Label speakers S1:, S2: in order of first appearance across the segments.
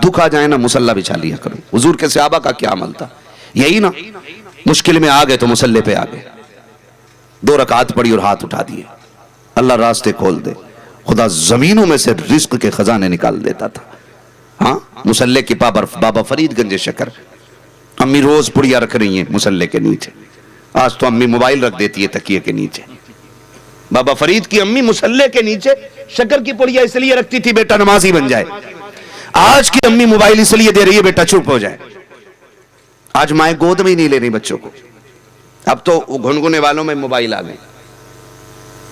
S1: दुख आ जाए ना, मुसल्ला बिछा लिया करो। हुजूर के सहाबा का क्या अमल था, यही ना। मुश्किल में आ गए तो मुसल्ले पे आ गए, 2 रकात पड़ी और हाथ उठा दिए, अल्लाह रास्ते खोल दे। खुदा जमीनों में से रिस्क के खजाने निकाल देता था। हाँ, मुसल्ले की पावर बाबा फरीदगंज शकर। अम्मी रोज पुड़िया रख रही हैं मुसल्ले के नीचे, आज तो अम्मी मोबाइल रख देती है तकिए के नीचे। बाबा फरीद की अम्मी मुसल्ले के नीचे शक्कर की पुड़िया इसलिए रखती थी बेटा नमाजी बन जाए। आज की अम्मी मोबाइल इसलिए दे रही है बेटा चुप हो जाए। आज माए गोद में ही नहीं ले रही बच्चों को, अब तो घुनघुने वालों में मोबाइल आ गए।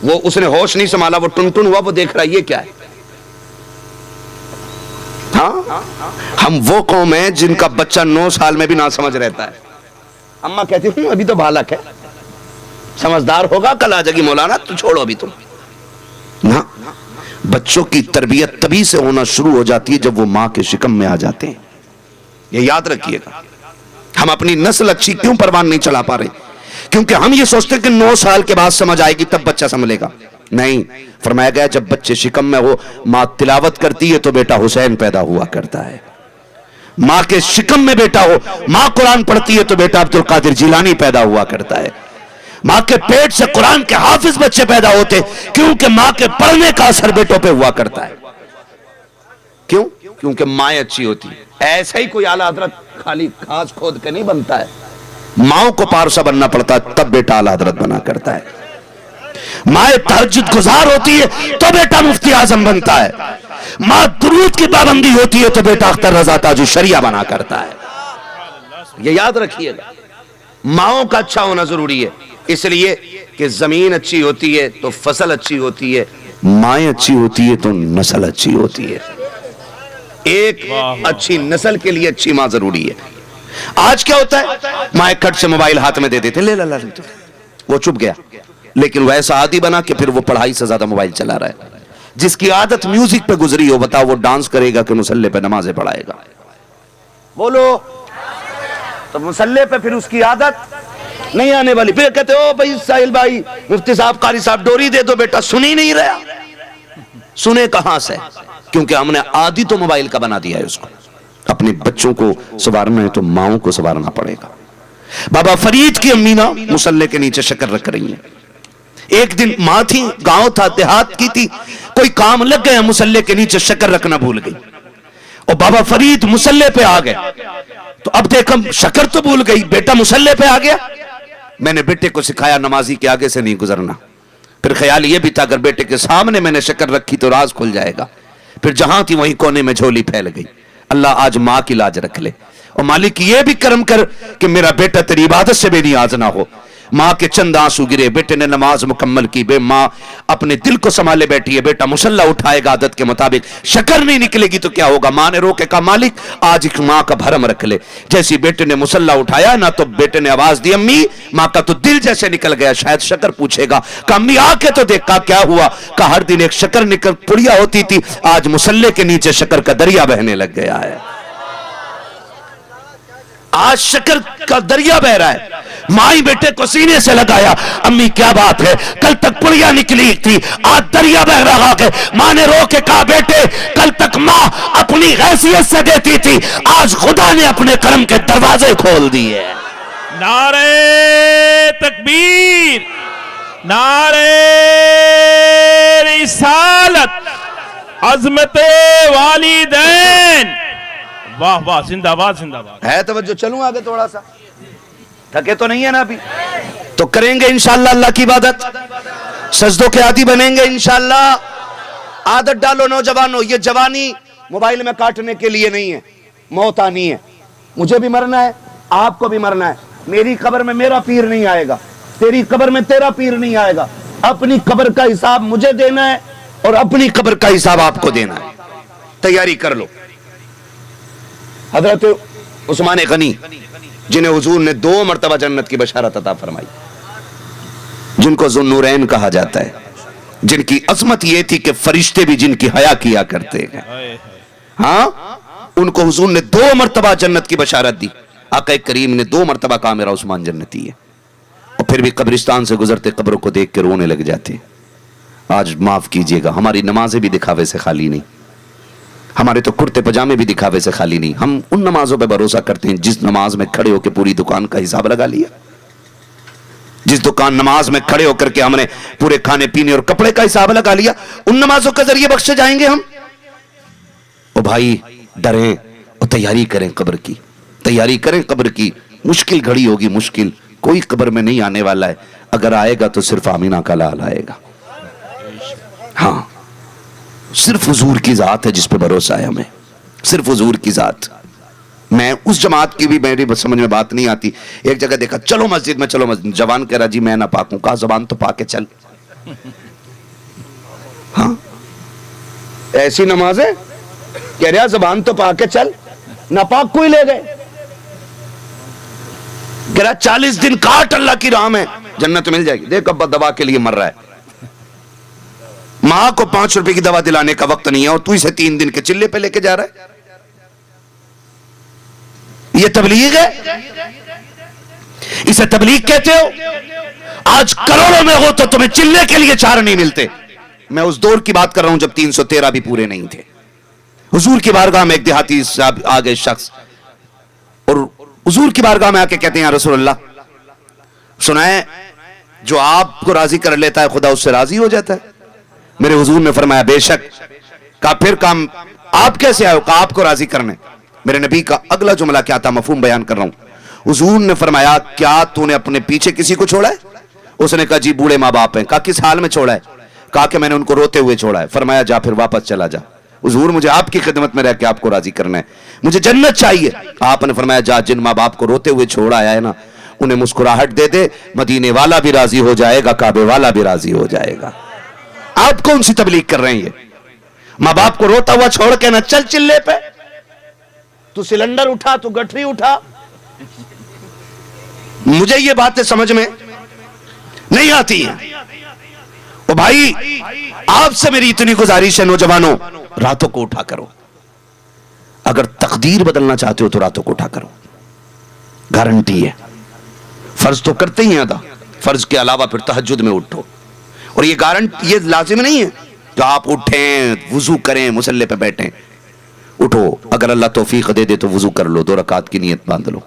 S1: वो उसने होश नहीं संभाला, वो टुनटुन हुआ, वो देख रहा है ये क्या है। हाँ, हम वो कौम है जिनका बच्चा 9 साल में भी ना समझ रहता है। अम्मा कहती हूँ अभी तो बालक है, समझदार होगा, कल आ जाएगी मौलाना, तो छोड़ो अभी तुम ना। बच्चों की तरबियत तभी से होना शुरू हो जाती है जब वो मां के शिकम में आ जाते हैं, ये याद रखिएगा। हम अपनी नस्ल अच्छी क्यों परवान नहीं चला पा रहे? क्योंकि हम ये सोचते हैं कि 9 साल के बाद समझ आएगी तब बच्चा संभलेगा। नहीं, फरमाया गया जब बच्चे शिकम में हो, मां तिलावत करती है तो बेटा हुसैन पैदा हुआ करता है। मां के शिकम में बेटा हो, मां कुरान पढ़ती है तो बेटा अब्दुल कादिर जिलानी पैदा हुआ करता है। मां के पेट से कुरान के हाफिज बच्चे पैदा होते, क्योंकि मां के पढ़ने का असर बेटों पे हुआ करता है। क्यों? क्योंकि मां अच्छी होती है। ऐसा ही कोई आला हजरत खाली घास खोद के नहीं बनता है, माओ को पारसा बनना पड़ता है तब बेटा आला हजरत बना करता है। माए तहज्जुद गुजार होती है तो बेटा मुफ्ती आजम बनता है। मां दुरूद की पाबंदी होती है तो बेटा अख्तर रजा ताजु शरिया बना करता है। ये याद रखिएगा, माओ का अच्छा होना जरूरी है, इसलिए कि जमीन अच्छी होती है तो फसल अच्छी होती है, माएँ अच्छी होती है तो नस्ल अच्छी होती है। एक अच्छी नस्ल के लिए अच्छी मां जरूरी है। आज क्या होता है, माए कट से मोबाइल हाथ में दे देते, ले ला ला, वो चुप गया, लेकिन वो ऐसा आदी बना कि फिर वो पढ़ाई से ज्यादा मोबाइल चला रहा है। जिसकी आदत म्यूजिक पे गुजरी हो, बताओ वो डांस करेगा कि मुसल्ले पे नमाजें पढ़ाएगा? बोलो। तो मुसल्ले पे फिर उसकी आदत नहीं आने वाली। फिर कहते हो भाई साहिल भाई, मुफ्ती साहब, कारी साहब डोरी दे दो, बेटा सुन ही नहीं रहा। सुने कहां से? क्योंकि हमने आदी तो मोबाइल का बना दिया है उसको। अपने बच्चों को संवारना है तो माओं को संवारना पड़ेगा। बाबा फरीद की अम्मी ना मुसल्ले के नीचे शक्कर रख रही है। एक दिन मां थी, गांव था, देहात की थी, कोई काम लग गया, मुसल्ले के नीचे शक्कर रखना भूल गई और बाबा फरीद मुसल्ले पे आ गए। तो अब देखो शक्कर तो भूल गई, बेटा मुसल्ले पे आ गया। मैंने बेटे को सिखाया नमाजी के आगे से नहीं गुजरना। फिर ख्याल ये भी था अगर बेटे के सामने मैंने शक्कर रखी तो राज खुल जाएगा। फिर जहां थी वहीं कोने में झोली फैल गई। अल्लाह आज मां की लाज रख ले, और मालिक ये भी करम कर कि मेरा बेटा तेरी इबादत से बेनियाज ना हो। मां के चंद आंसू गिरे, बेटे ने नमाज मुकम्मल की, बे मां अपने दिल को संभाले बैठी है। बेटा मुसल्ला उठाएगा आदत के मुताबिक, शक्कर नहीं निकलेगी तो क्या होगा? मां ने रोके कहा मालिक आज एक मां का भरम रख ले। जैसे बेटे ने मुसल्ला उठाया ना तो बेटे ने आवाज दी अम्मी। मां का तो दिल जैसे निकल गया, शायद शक्कर पूछेगा। कहा अम्मी आके तो देखा क्या हुआ? कहा हर दिन एक शक्कर निकल पुड़िया होती थी, आज मुसल्ले के नीचे शक्कर का दरिया बहने लग गया है। आज शक्कर का दरिया बह रहा है। माई बेटे को सीने से लगाया, अम्मी क्या बात है? कल तक पुड़िया निकली थी, आज दरिया बह रहा है। मां ने रो के कहा बेटे कल तक मां अपनी हैसियत से देती थी, आज खुदा ने अपने करम के दरवाजे खोल दिए।
S2: नारे तकबीर, नारे रिसालत, अज़मत वालिदैन। वाह वाह, जिंदाबाद जिंदाबाद।
S1: है तवज्जो? चलूं आगे थोड़ा सा, थके तो नहीं है ना अभी? तो करेंगे इंशाअल्लाह अल्लाह की इबादत, सजदों के आदी बनेंगे इंशाअल्लाह। आदत डालो नौजवानों, ये जवानी मोबाइल में काटने के लिए नहीं है, मौत आनी है। मुझे भी मरना है, आपको भी मरना है। मेरी कब्र में मेरा पीर नहीं आएगा, तेरी कब्र में तेरा पीर नहीं आएगा। अपनी कब्र का हिसाब मुझे देना है और अपनी कब्र का हिसाब आपको देना है। तैयारी कर लो। हजरत उस्मान गनी जिन्हें हुजूर ने 2 मरतबा जन्नत की बशारत अता फरमाई, जिनको ज़ुन्नूरैन कहा जाता है, जिनकी अजमत यह थी कि फरिश्ते भी जिनकी हया किया करते हैं, हाँ, उनको हुजूर ने 2 मरतबा जन्नत की बशारत दी। आका करीम ने 2 मरतबा कहा मेरा उस्मान जन्नती है, और फिर भी कब्रिस्तान से गुजरते कब्रों को देख के रोने लग जाते। आज माफ कीजिएगा, हमारी नमाजें भी दिखावे से खाली नहीं। हमारे तो कुर्ते पजामे भी दिखावे से खाली नहीं। हम उन नमाजों पे भरोसा करते हैं जिस नमाज में खड़े होकर पूरी दुकान का हिसाब लगा लिया, जिस दुकान नमाज में खड़े होकर के हमने पूरे खाने पीने और कपड़े का हिसाब लगा लिया, उन नमाजों के जरिए बख्शे जाएंगे हम। ओ भाई डरें और तैयारी करें कब्र की, तैयारी करें कब्र की। मुश्किल घड़ी होगी, मुश्किल कोई कब्र में नहीं आने वाला है, अगर आएगा तो सिर्फ आमीना का लाल आएगा। हाँ, सिर्फ हुजूर की जात है जिस पे भरोसा है हमें, सिर्फ हुजूर की जात। मैं उस जमात की भी मेरी समझ में बात नहीं आती। एक जगह देखा, चलो मस्जिद में, चलो मस्जिद, जवान कह रहा जी मैं ना पाक हूं। कहा जबान तो पाके चल। हाँ, ऐसी नमाज है, कह रहा जबान तो पाके चल, नापाक कोई ले गए। कह रहा 40 दिन काट, अल्लाह की राह में जन्नत मिल जाएगी। देख अब्बा दवा के लिए मर रहा है, मां को 5 रुपए की दवा दिलाने का वक्त नहीं है और तू इसे 3 दिन के चिल्ले पे लेके जा रहा है। ये तबलीग है, इसे तबलीग कहते हो। आज करोड़ों में हो तो तुम्हें चिल्ले के लिए 4 नहीं मिलते। मैं उस दौर की बात कर रहा हूं जब 313 भी पूरे नहीं थे। हुजूर की बारगाह में एक देहाती साहब आ गए शख्स, और हुजूर की बारगाह में आके कहते हैं रसूलुल्लाह, सुनाए जो आपको राजी कर लेता है खुदा उससे राजी हो जाता है। मेरे हुजूर ने फरमाया बेशक। कहा फिर काम आप कैसे आए हो? कहा आपको राजी करने। मेरे नबी का अगला जुमला क्या था, मफहूम बयान कर रहा हूं। हुजूर ने फरमाया क्या तूने अपने पीछे किसी को छोड़ा है? उसने कहा जी बूढ़े माँ बाप हैं। कहा किस हाल में छोड़ा है? कहा कि मैंने उनको रोते हुए छोड़ा है। फरमाया जा फिर वापस चला जा, हुजूर मुझे आपकी खिदमत में रह के आपको राजी करना है, मुझे जन्नत चाहिए। आपने फरमाया जा जिन माँ बाप को रोते हुए छोड़ा आया है ना, उन्हें मुस्कुराहट दे दे, मदीने वाला भी राजी हो जाएगा, काबे वाला भी राजी हो जाएगा। आप कौन सी तबलीग कर रहे हैं? ये माँ बाप को रोता हुआ छोड़ के ना चल चिल्ले पे, तू सिलेंडर उठा, तू गठरी उठा। मुझे ये बातें समझ में नहीं आती है। ओ भाई आपसे मेरी इतनी गुजारिश है नौजवानों, रातों को उठा करो। अगर तकदीर बदलना चाहते हो तो रातों को उठा करो, गारंटी है। फर्ज तो करते ही हैं अदा, फर्ज के अलावा फिर तहज्जुद में उठो। और ये गारंटी, ये लाजिम नहीं है कि आप उठें, वुजू करें, मुसल्ले पे बैठें। उठो, अगर अल्लाह तौफीक दे दे तो वुजू कर लो, 2 रकात की नियत बांध लो,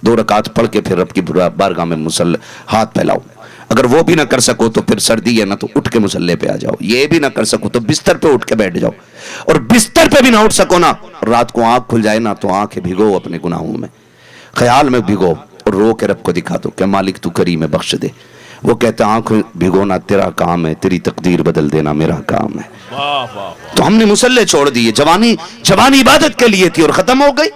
S1: 2 रकात पढ़ के फिर रब की बारगाह में मुसल्ले हाथ फैलाओ। अगर वो भी ना कर सको तो फिर सर्दी है ना तो उठ के मुसल्ले पे आ जाओ। ये भी ना कर सको तो बिस्तर पे उठ के बैठ जाओ। और बिस्तर पे भी ना उठ सको ना, रात को आंख खुल जाए ना तो आंखें भिगो अपने गुनाहों में, ख्याल में भिगो और रो के रब को दिखा दो कि मालिक तू करीम है, बख्श दे। वो कहता है आंख भिगोना तेरा काम है, तेरी तकदीर बदल देना मेरा काम है।
S2: वाह वाह।
S1: तो हमने मुसल्ले छोड़ दिए। जवानी इबादत के लिए थी और खत्म हो गई,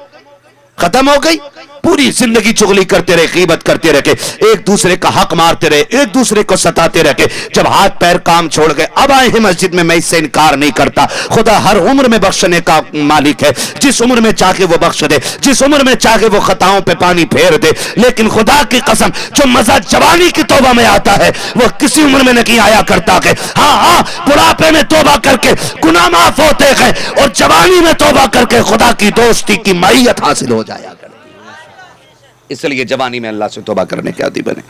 S1: खत्म हो गई। पूरी जिंदगी चुगली करते रहे, ग़ीबत करते रहे, एक दूसरे का हक मारते रहे, एक दूसरे को सताते रहे। जब हाथ पैर काम छोड़ गए, अब आए हैं मस्जिद में। मैं इससे इनकार नहीं करता, खुदा हर उम्र में बख्शने का मालिक है, जिस उम्र में चाहे वो बख्श दे, जिस उम्र में चाहे वो खताओं पे पानी फेर दे। लेकिन खुदा की कसम, जो मजा जवानी की तौबा में आता है वो किसी उम्र में नहीं आया करता। के हाँ, बुढ़ापे में तौबा करके गुनाह माफ होते हैं और जवानी में तौबा करके खुदा की दोस्ती की मैयत हासिल हो जाया। इसलिए जवानी में अल्लाह से तौबा करने के आदी बने।